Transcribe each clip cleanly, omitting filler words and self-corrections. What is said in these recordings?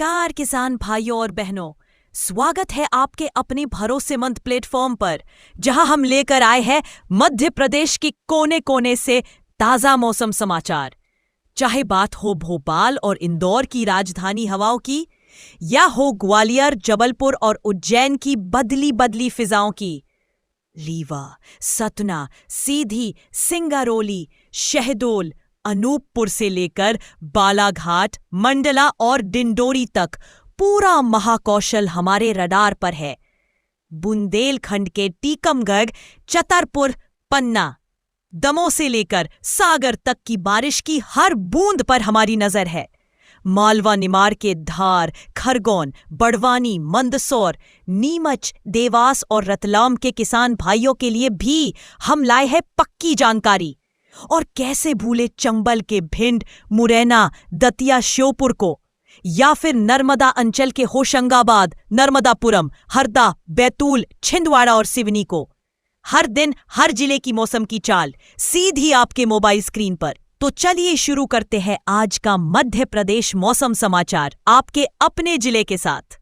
नमस्कार किसान भाइयों और बहनों, स्वागत है आपके अपने भरोसेमंद प्लेटफॉर्म पर, जहां हम लेकर आए हैं मध्य प्रदेश की कोने कोने से ताजा मौसम समाचार। चाहे बात हो भोपाल और इंदौर की राजधानी हवाओं की, या हो ग्वालियर, जबलपुर और उज्जैन की बदली बदली फिजाओं की। रीवा, सतना, सीधी, सिंगरौली, शहडोल, अनूपपुर से लेकर बालाघाट, मंडला और डिंडोरी तक पूरा महाकौशल हमारे रडार पर है। बुंदेलखंड के टीकमगढ़, छतरपुर, पन्ना, दमोह से लेकर सागर तक की बारिश की हर बूंद पर हमारी नजर है। मालवा निमाड़ के धार, खरगोन, बड़वानी, मंदसौर, नीमच, देवास और रतलाम के किसान भाइयों के लिए भी हम लाए हैं पक्की जानकारी। और कैसे भूले चंबल के भिंड, मुरैना, दतिया, श्योपुर को, या फिर नर्मदा अंचल के होशंगाबाद, नर्मदापुरम, हरदा, बैतूल, छिंदवाड़ा और सिवनी को। हर दिन हर जिले की मौसम की चाल सीधी आपके मोबाइल स्क्रीन पर। तो चलिए शुरू करते हैं आज का मध्य प्रदेश मौसम समाचार आपके अपने जिले के साथ।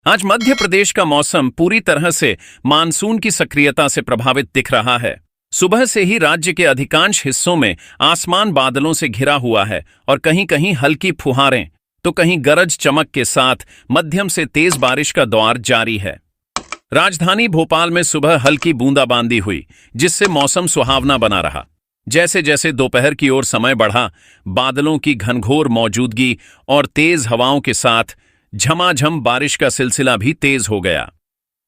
आज मध्य प्रदेश का मौसम पूरी तरह से मानसून की सक्रियता से प्रभावित दिख रहा है। सुबह से ही राज्य के अधिकांश हिस्सों में आसमान बादलों से घिरा हुआ है और कहीं कहीं हल्की फुहारें तो कहीं गरज चमक के साथ मध्यम से तेज बारिश का दौर जारी है। राजधानी भोपाल में सुबह हल्की बूंदाबांदी हुई, जिससे मौसम सुहावना बना रहा। जैसे जैसे दोपहर की ओर समय बढ़ा, बादलों की घनघोर मौजूदगी और तेज हवाओं के साथ झमाझम बारिश का सिलसिला भी तेज हो गया।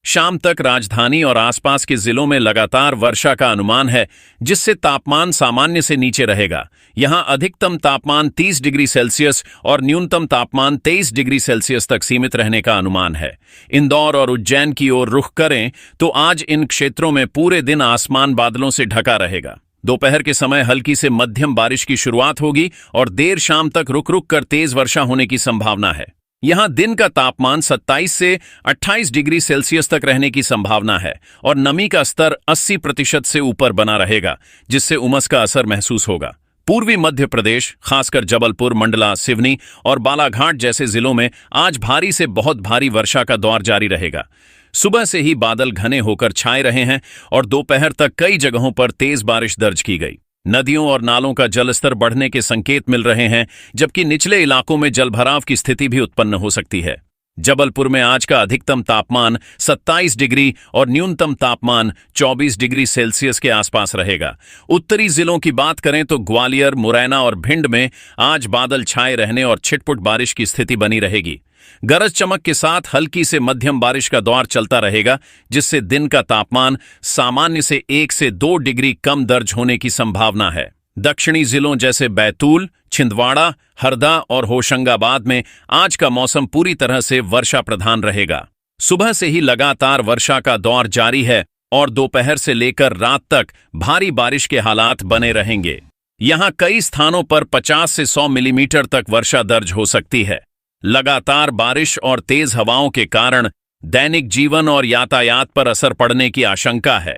शाम तक राजधानी और आसपास के जिलों में लगातार वर्षा का अनुमान है, जिससे तापमान सामान्य से नीचे रहेगा। यहां अधिकतम तापमान 30 डिग्री सेल्सियस और न्यूनतम तापमान 23 डिग्री सेल्सियस तक सीमित रहने का अनुमान है। इंदौर और उज्जैन की ओर रुख करें तो आज इन क्षेत्रों में पूरे दिन आसमान बादलों से ढका रहेगा। दोपहर के समय हल्की से मध्यम बारिश की शुरुआत होगी और देर शाम तक रुक रुक कर तेज वर्षा होने की संभावना है। यहां दिन का तापमान 27 से 28 डिग्री सेल्सियस तक रहने की संभावना है और नमी का स्तर 80% से ऊपर बना रहेगा, जिससे उमस का असर महसूस होगा। पूर्वी मध्य प्रदेश, खासकर जबलपुर, मंडला, सिवनी और बालाघाट जैसे जिलों में आज भारी से बहुत भारी वर्षा का दौर जारी रहेगा। सुबह से ही बादल घने होकर छाए रहे हैं और दोपहर तक कई जगहों पर तेज बारिश दर्ज की गई। नदियों और नालों का जलस्तर बढ़ने के संकेत मिल रहे हैं, जबकि निचले इलाकों में जलभराव की स्थिति भी उत्पन्न हो सकती है। जबलपुर में आज का अधिकतम तापमान 27 डिग्री और न्यूनतम तापमान 24 डिग्री सेल्सियस के आसपास रहेगा। उत्तरी जिलों की बात करें तो ग्वालियर, मुरैना और भिंड में आज बादल छाए रहने और छिटपुट बारिश की स्थिति बनी रहेगी। गरज चमक के साथ हल्की से मध्यम बारिश का दौर चलता रहेगा, जिससे दिन का तापमान सामान्य से 1 से 2 डिग्री कम दर्ज होने की संभावना है। दक्षिणी जिलों जैसे बैतूल, छिंदवाड़ा, हरदा और होशंगाबाद में आज का मौसम पूरी तरह से वर्षा प्रधान रहेगा। सुबह से ही लगातार वर्षा का दौर जारी है और दोपहर से लेकर रात तक भारी बारिश के हालात बने रहेंगे। यहां कई स्थानों पर 50 से 100 मिलीमीटर तक वर्षा दर्ज हो सकती है। लगातार बारिश और तेज हवाओं के कारण दैनिक जीवन और यातायात पर असर पड़ने की आशंका है।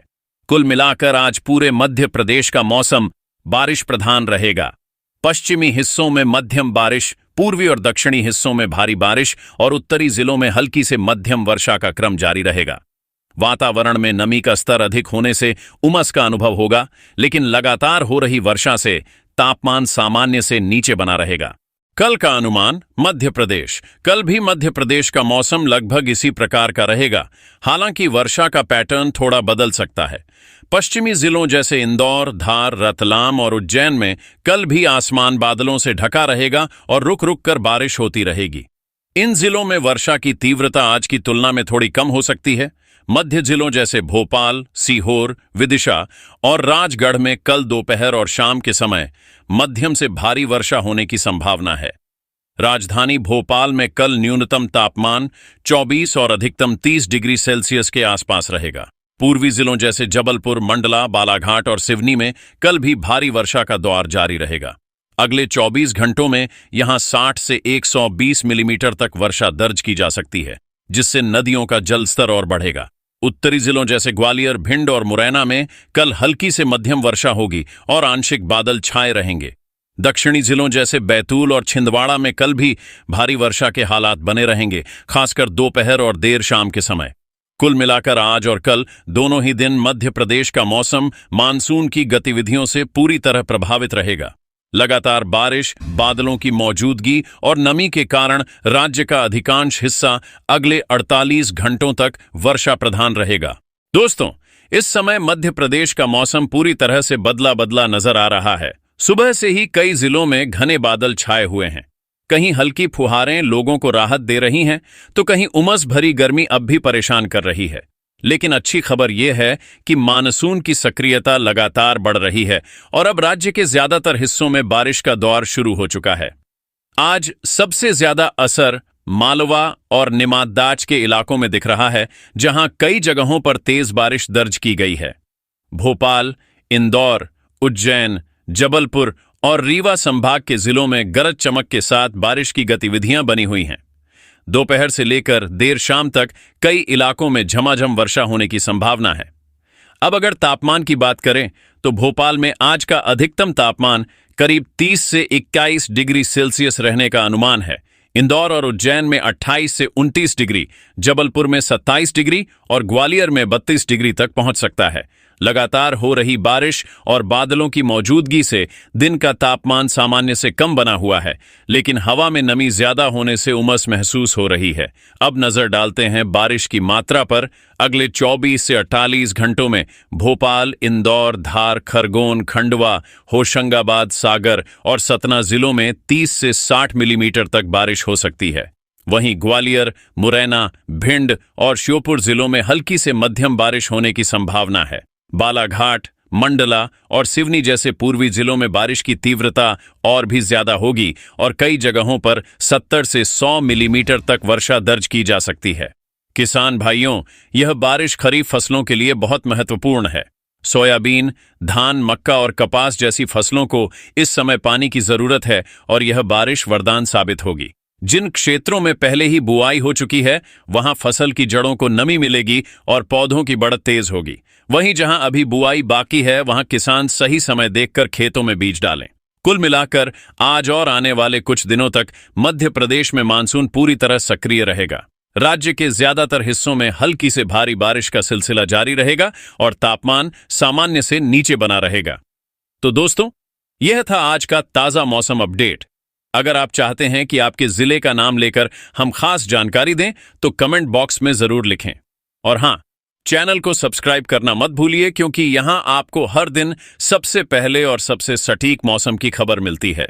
कुल मिलाकर आज पूरे मध्य प्रदेश का मौसम बारिश प्रधान रहेगा। पश्चिमी हिस्सों में मध्यम बारिश, पूर्वी और दक्षिणी हिस्सों में भारी बारिश और उत्तरी जिलों में हल्की से मध्यम वर्षा का क्रम जारी रहेगा। वातावरण में नमी का स्तर अधिक होने से उमस का अनुभव होगा, लेकिन लगातार हो रही वर्षा से तापमान सामान्य से नीचे बना रहेगा। कल का अनुमान मध्य प्रदेश। कल भी मध्य प्रदेश का मौसम लगभग इसी प्रकार का रहेगा, हालांकि वर्षा का पैटर्न थोड़ा बदल सकता है। पश्चिमी जिलों जैसे इंदौर, धार, रतलाम और उज्जैन में कल भी आसमान बादलों से ढका रहेगा और रुक रुक कर बारिश होती रहेगी। इन जिलों में वर्षा की तीव्रता आज की तुलना में थोड़ी कम हो सकती है। मध्य जिलों जैसे भोपाल, सीहोर, विदिशा और राजगढ़ में कल दोपहर और शाम के समय मध्यम से भारी वर्षा होने की संभावना है। राजधानी भोपाल में कल न्यूनतम तापमान 24 और अधिकतम 30 डिग्री सेल्सियस के आसपास रहेगा। पूर्वी जिलों जैसे जबलपुर, मंडला, बालाघाट और सिवनी में कल भी भारी वर्षा का दौर जारी रहेगा। अगले 24 घंटों में यहां 60 से 120 मिलीमीटर तक वर्षा दर्ज की जा सकती है, जिससे नदियों का जलस्तर और बढ़ेगा। उत्तरी जिलों जैसे ग्वालियर, भिंड और मुरैना में कल हल्की से मध्यम वर्षा होगी और आंशिक बादल छाए रहेंगे। दक्षिणी जिलों जैसे बैतूल और छिंदवाड़ा में कल भी भारी वर्षा के हालात बने रहेंगे, खासकर दोपहर और देर शाम के समय। कुल मिलाकर आज और कल दोनों ही दिन मध्य प्रदेश का मौसम मानसून की गतिविधियों से पूरी तरह प्रभावित रहेगा। लगातार बारिश, बादलों की मौजूदगी और नमी के कारण राज्य का अधिकांश हिस्सा अगले 48 घंटों तक वर्षा प्रधान रहेगा। दोस्तों, इस समय मध्य प्रदेश का मौसम पूरी तरह से बदला बदला नजर आ रहा है। सुबह से ही कई जिलों में घने बादल छाए हुए हैं। कहीं हल्की फुहारें लोगों को राहत दे रही हैं, तो कहीं उमस भरी गर्मी अब भी परेशान कर रही है। लेकिन अच्छी खबर यह है कि मानसून की सक्रियता लगातार बढ़ रही है और अब राज्य के ज्यादातर हिस्सों में बारिश का दौर शुरू हो चुका है। आज सबसे ज्यादा असर मालवा और निमात-दाच के इलाकों में दिख रहा है, जहां कई जगहों पर तेज बारिश दर्ज की गई है। भोपाल, इंदौर, उज्जैन, जबलपुर और रीवा संभाग के जिलों में गरज चमक के साथ बारिश की गतिविधियां बनी हुई हैं। दोपहर से लेकर देर शाम तक कई इलाकों में झमाझम वर्षा होने की संभावना है। अब अगर तापमान की बात करें तो भोपाल में आज का अधिकतम तापमान करीब 30 से 21 डिग्री सेल्सियस रहने का अनुमान है। इंदौर और उज्जैन में 28 से 29 डिग्री, जबलपुर में 27 डिग्री और ग्वालियर में 32 डिग्री तक पहुंच सकता है। लगातार हो रही बारिश और बादलों की मौजूदगी से दिन का तापमान सामान्य से कम बना हुआ है, लेकिन हवा में नमी ज्यादा होने से उमस महसूस हो रही है। अब नजर डालते हैं बारिश की मात्रा पर। अगले 24 से 48 घंटों में भोपाल, इंदौर, धार, खरगोन, खंडवा, होशंगाबाद, सागर और सतना जिलों में 30 से 60 मिलीमीटर तक बारिश हो सकती है। वहीं ग्वालियर, मुरैना, भिंड और श्योपुर जिलों में हल्की से मध्यम बारिश होने की संभावना है। बालाघाट, मंडला और सिवनी जैसे पूर्वी जिलों में बारिश की तीव्रता और भी ज्यादा होगी और कई जगहों पर 70 से 100 मिलीमीटर तक वर्षा दर्ज की जा सकती है। किसान भाइयों, यह बारिश खरीफ फसलों के लिए बहुत महत्वपूर्ण है। सोयाबीन, धान, मक्का और कपास जैसी फसलों को इस समय पानी की जरूरत है और यह बारिश वरदान साबित होगी। जिन क्षेत्रों में पहले ही बुआई हो चुकी है, वहां फसल की जड़ों को नमी मिलेगी और पौधों की बढ़त तेज होगी। वहीं जहां अभी बुआई बाकी है, वहां किसान सही समय देखकर खेतों में बीज डालें। कुल मिलाकर आज और आने वाले कुछ दिनों तक मध्य प्रदेश में मानसून पूरी तरह सक्रिय रहेगा। राज्य के ज्यादातर हिस्सों में हल्की से भारी बारिश का सिलसिला जारी रहेगा और तापमान सामान्य से नीचे बना रहेगा। तो दोस्तों, यह था आज का ताजा मौसम अपडेट। अगर आप चाहते हैं कि आपके जिले का नाम लेकर हम खास जानकारी दें, तो कमेंट बॉक्स में जरूर लिखें। और हां, चैनल को सब्सक्राइब करना मत भूलिए, क्योंकि यहां आपको हर दिन सबसे पहले और सबसे सटीक मौसम की खबर मिलती है।